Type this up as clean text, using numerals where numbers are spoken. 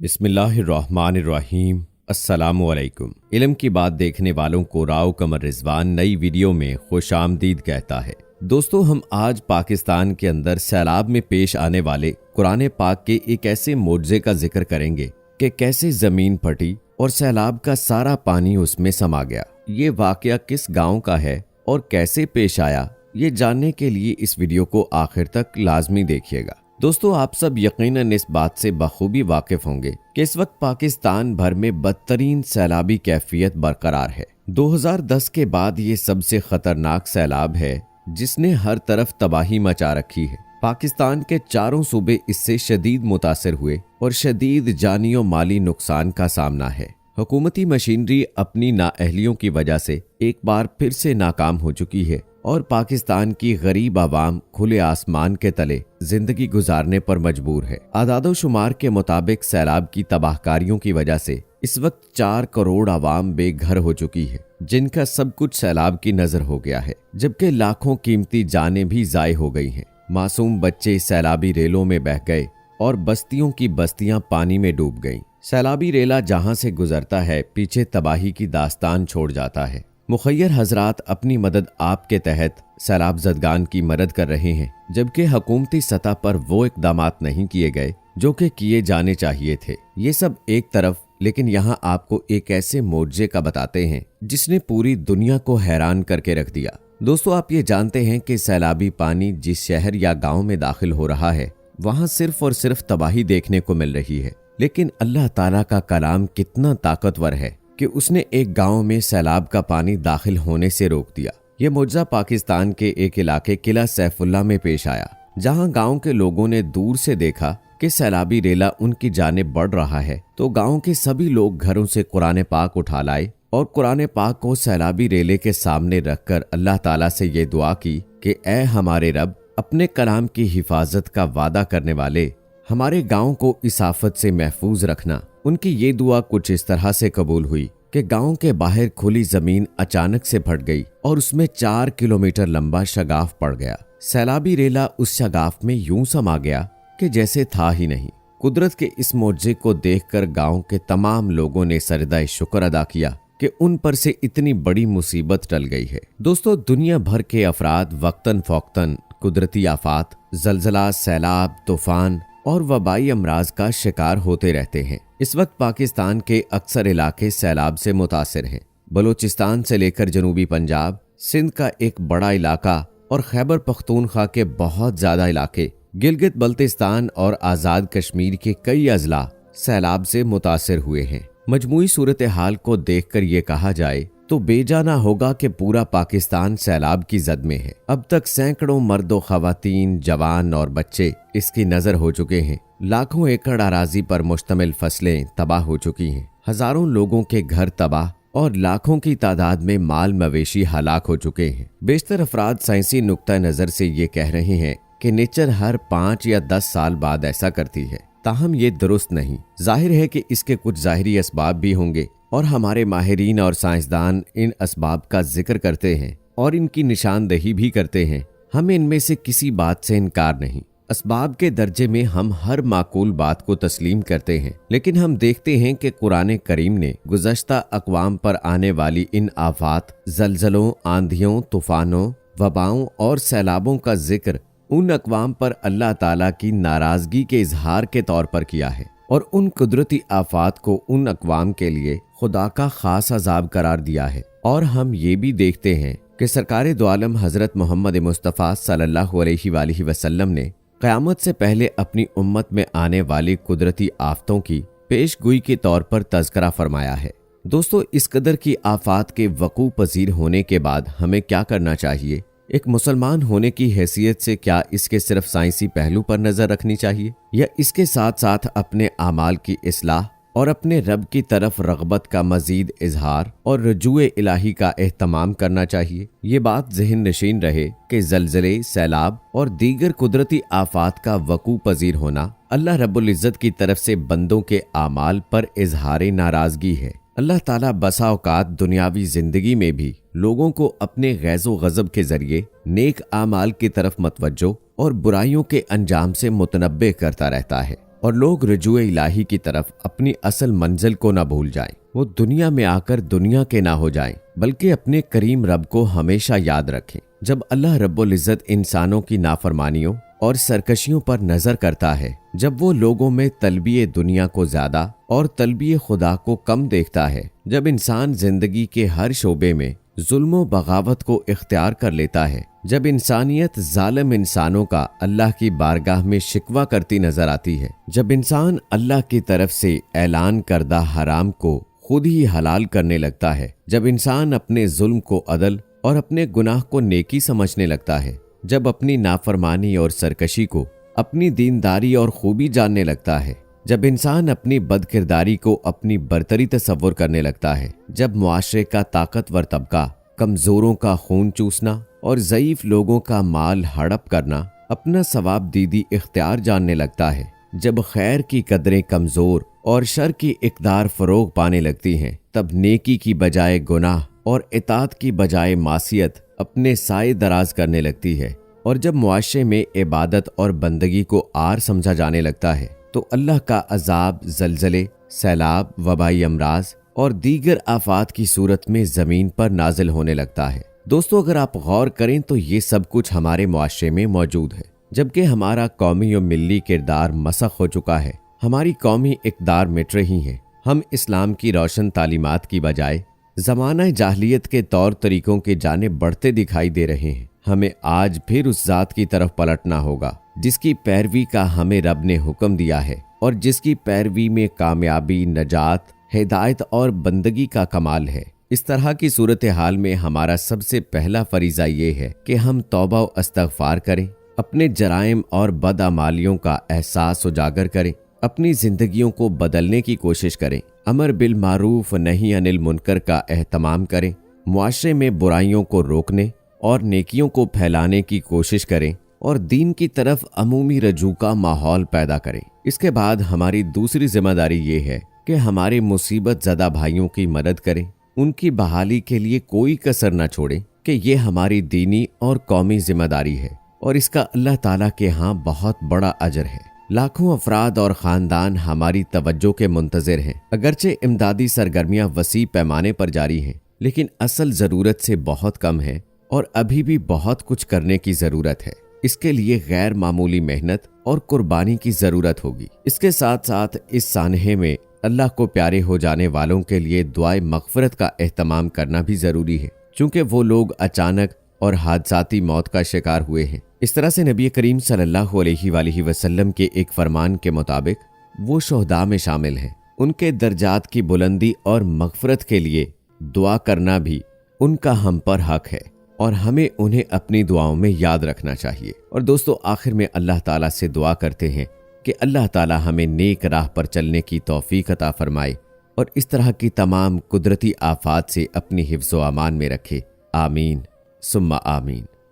बिस्मिल्लाहिर्रहमानिर्रहीम। अस्सलामुअलैकुम। इल्म की बात देखने वालों को राव कमर रिजवान नई वीडियो में खुशामदीद कहता है। दोस्तों, हम आज पाकिस्तान के अंदर सैलाब में पेश आने वाले कुरान पाक के एक ऐसे मोज़े का जिक्र करेंगे कि कैसे जमीन फटी और सैलाब का सारा पानी उसमें समा गया। ये वाकया किस गांव का है और कैसे पेश आया, ये जानने के लिए इस वीडियो को आखिर तक लाजमी देखिएगा। दोस्तों, आप सब यकीनन इस बात से बखूबी वाकिफ होंगे कि इस वक्त पाकिस्तान भर में बदतरीन सैलाबी कैफियत बरकरार है। 2010 के बाद ये सबसे खतरनाक सैलाब है जिसने हर तरफ तबाही मचा रखी है। पाकिस्तान के चारों सूबे इससे शदीद मुतासिर हुए और शदीद जानी और माली नुकसान का सामना है। हुकूमती मशीनरी अपनी नाअहलियों की वजह से एक बार फिर से नाकाम हो चुकी है और पाकिस्तान की गरीब आवाम खुले आसमान के तले जिंदगी गुजारने पर मजबूर है। आदादो शुमार के मुताबिक सैलाब की तबाहकारियों की वजह से इस वक्त 4 करोड़ आवाम बेघर हो चुकी है, जिनका सब कुछ सैलाब की नजर हो गया है, जबकि लाखों कीमती जानें भी जाय हो गई हैं। मासूम बच्चे सैलाबी रेलों में बह गए और बस्तियों की बस्तियां पानी में डूब गईं। सैलाबी रेला जहां से गुजरता है पीछे तबाही की दास्तान छोड़ जाता है। मुखय्यर हजरात अपनी मदद आपके तहत सैलाब ज़दगान की मदद कर रहे हैं, जबकि हुकूमती सतह पर वो इक़दामात नहीं किए गए जो कि किए जाने चाहिए थे। ये सब एक तरफ, लेकिन यहाँ आपको एक ऐसे मोज़े का बताते हैं जिसने पूरी दुनिया को हैरान करके रख दिया। दोस्तों, आप ये जानते हैं कि सैलाबी पानी जिस शहर या गाँव में दाखिल हो रहा है वहाँ सिर्फ और सिर्फ तबाही देखने को मिल रही है, लेकिन अल्लाह ताला का कलाम कितना ताकतवर है कि उसने एक गांव में सैलाब का पानी दाखिल होने से रोक दिया। ये मुआवजा पाकिस्तान के एक इलाके किला सैफुल्ला में पेश आया, जहां गांव के लोगों ने दूर से देखा कि सैलाबी रेला उनकी जानिब बढ़ रहा है, तो गांव के सभी लोग घरों से कुरान पाक उठा लाए और कुरान पाक को सैलाबी रेले के सामने रखकर अल्लाह ताला से ये दुआ की कि ऐ हमारे रब, अपने कलाम की हिफाजत का वादा करने वाले, हमारे गांव को इस आफत से महफूज रखना। उनकी ये दुआ कुछ इस तरह से कबूल हुई कि गांव के बाहर खुली जमीन अचानक से फट गई और उसमें 4 किलोमीटर लंबा शगाफ पड़ गया। सैलाबी रेला उस शगाफ में यूं समा गया कि जैसे था ही नहीं। कुदरत के इस मौजज़े को देखकर गांव के तमाम लोगों ने सजदा शुक्र अदा किया कि उन पर से इतनी बड़ी मुसीबत टल गई है। दोस्तों, दुनिया भर के अफराद वक्तन फौक्तन कुदरती आफात, जलजला, सैलाब, तूफान और वबाई अमराज का शिकार होते रहते हैं। इस वक्त पाकिस्तान के अक्सर इलाके सैलाब से मुतासिर हैं। बलूचिस्तान से लेकर जनूबी पंजाब, सिंध का एक बड़ा इलाका और खैबर पख्तूनख्वा के बहुत ज्यादा इलाके, गिलगित बल्तिस्तान और आज़ाद कश्मीर के कई अजला सैलाब से मुतासिर हुए हैं। मजमूई सूरत हाल को देखकर ये कहा जाए तो बेजाना होगा कि पूरा पाकिस्तान सैलाब की जद में है। अब तक सैकड़ों मर्दो, खवातीन, जवान और बच्चे इसकी नजर हो चुके हैं। लाखों एकड़ अराजी पर मुश्तमिल फसलें तबाह हो चुकी हैं। हजारों लोगों के घर तबाह और लाखों की तादाद में माल मवेशी हलाक हो चुके हैं। बेशतर अफराद साइंसी नुक्ता नजर से ये कह रहे हैं कि नेचर हर 5 या 10 साल बाद ऐसा करती है, ताहम ये दुरुस्त नहीं। जाहिर है कि इसके कुछ ज़ाहिरी असबाब भी होंगे और हमारे माहिरीन और साइंसदान इन असबाब का जिक्र करते हैं और इनकी निशानदेही भी करते हैं। हमें इनमें से किसी बात से इनकार नहीं। असबाब के दर्जे में हम हर माकूल बात को तस्लीम करते हैं, लेकिन हम देखते हैं कि कुरान करीम ने गुज़श्ता अक़वाम पर आने वाली इन आफात, जलजलों, आंधियों, तूफानों, वबाओं और सैलाबों का जिक्र उन अक़वाम पर अल्लाह ताला की नाराज़गी के इजहार के तौर पर किया है और उन कुदरती आफात को उन अक़वाम के लिए खुदा का खास अजाब करार दिया है। और हम ये भी देखते हैं कि सरकार दो आलम हज़रत मोहम्मद मुस्तफ़ा सल्लल्लाहु अलैहि वसल्लम ने क़यामत से पहले अपनी उम्मत में आने वाली कुदरती आफतों की पेशगोई के तौर पर तज़किरा फरमाया है। दोस्तों, इस कदर की आफात के वक़ू पज़ीर होने के बाद हमें क्या करना चाहिए? एक मुसलमान होने की हैसियत से क्या इसके सिर्फ साइंसी पहलू पर नजर रखनी चाहिए या इसके साथ साथ अपने आमाल की इस्लाह और अपने रब की तरफ रग़बत का मजीद इजहार और रजूए इलाही का एहतमाम करना चाहिए? ये बात ज़हन नशीन रहे कि ज़लज़ले, सैलाब और दीगर कुदरती आफात का वक़ू पज़ीर होना अल्लाह रब्बुल इज़्ज़त की तरफ से बंदों के आमाल पर इजहार नाराज़गी है। अल्लाह ताला बसा औकात दुनियावी जिंदगी में भी लोगों को अपने गैज़ो गज़ब के जरिए नेक आमाल की तरफ मतवज्जो और बुराइयों के अंजाम से मुतनब्बे करता रहता है। और लोग रुजूए इलाही की तरफ अपनी असल मंजिल को ना भूल जाएं। वो दुनिया में आकर दुनिया के ना हो जाएं, बल्कि अपने करीम रब को हमेशा याद रखें। जब अल्लाह रब्बुल इज़्ज़त इंसानों की नाफरमानियों और सरकशियों पर नजर करता है, जब वो लोगों में तलबिये दुनिया को ज्यादा और तलबिये खुदा को कम देखता है, जब इंसान जिंदगी के हर शोबे में जुल्म बगावत को इख्तियार कर लेता है, जब इंसानियत जालिम इंसानों का अल्लाह की बारगाह में शिकवा करती नजर आती है, जब इंसान अल्लाह की तरफ से ऐलान करदा हराम को खुद ही हलाल करने लगता है, जब इंसान अपने जुल्म को अदल और अपने गुनाह को नेकी समझने लगता है, जब अपनी नाफरमानी और सरकशी को अपनी दीनदारी और खूबी जानने लगता है, जब इंसान अपनी बदकिरदारी को अपनी बरतरी तस्वुर करने लगता है, जब मुआशरे का ताकतवर तबका कमजोरों का खून चूसना और ज़ईफ लोगों का माल हड़प करना अपना सवाब दीदी इख्तियार जानने लगता है, जब खैर की कदरें कमजोर और शर की इक़दार फरोग पाने लगती हैं, तब नेकी की बजाय गुनाह और इताअत की बजाय मासियत अपने साए दराज करने लगती है, और जब मुआशरे में इबादत और बंदगी को आर समझा जाने लगता है, तो अल्लाह का अजाब जलजले, सैलाब, वबाई अमराज और दीगर आफात की सूरत में जमीन पर नाजिल होने लगता है। दोस्तों, अगर आप गौर करें तो ये सब कुछ हमारे मुआशरे में मौजूद है, जबकि हमारा कौमी और मिल्ली किरदार मसख हो चुका है। हमारी कौमी इक़दार मिट रही है। हम इस्लाम की रोशन तालीमात की बजाय ज़माना जाहलियत के तौर तरीकों के जानिब बढ़ते दिखाई दे रहे हैं। हमें आज फिर उस ज़ात की तरफ पलटना होगा जिसकी पैरवी का हमें रब ने हुक्म दिया है और जिसकी पैरवी में कामयाबी, नजात, हिदायत और बंदगी का कमाल है। इस तरह की सूरत हाल में हमारा सबसे पहला फरीज़ा ये है कि हम तौबा व इस्तग़फ़ार करें, अपने जराइम और बदअमालियों का एहसास उजागर करें, अपनी जिंदगियों को बदलने की कोशिश करें, अमर बिल मारूफ नहीं अनिल मुनकर का एहतमाम करें, मुआशरे में बुराइयों को रोकने और नेकियों को फैलाने की कोशिश करें और दीन की तरफ अमूमी रजू का माहौल पैदा करें। इसके बाद हमारी दूसरी जिम्मेदारी ये है कि हमारे मुसीबत ज़दा भाइयों की मदद करें, उनकी बहाली के लिए कोई कसर न छोड़ें कि ये हमारी दीनी और कौमी जिम्मेदारी है और इसका अल्लाह ताला के यहाँ बहुत बड़ा अजर है। लाखों अफराद और ख़ानदान हमारी तवज्जो के मुंतज़िर हैं। अगरचे इमदादी सरगर्मियाँ वसी पैमाने पर जारी हैं, लेकिन असल ज़रूरत से बहुत कम है और अभी भी बहुत कुछ करने की ज़रूरत है। इसके लिए गैर मामूली मेहनत और कुर्बानी की ज़रूरत होगी। इसके साथ साथ इस सानहे में अल्लाह को प्यारे हो जाने वालों के लिए दुआए मग़फ़िरत का एहतमाम करना भी ज़रूरी है, चूँकि वो लोग अचानक और हादसाती मौत का शिकार हुए हैं। इस तरह से नबी करीम सल्लल्लाहु अलैहि वसल्लम के एक फरमान के मुताबिक वो शुहदा में शामिल हैं। उनके दर्जात की बुलंदी और मग़फ़िरत के लिए दुआ करना भी उनका हम पर हक है और हमें उन्हें अपनी दुआओं में याद रखना चाहिए। और दोस्तों, आखिर में अल्लाह ताला से दुआ करते हैं कि अल्लाह ताला हमें नेक राह पर चलने की तौफीक अता फरमाए और इस तरह की तमाम कुदरती आफात से अपनी हिफ्ज़ व अमान में रखे। आमीन सुम्मा आमीन।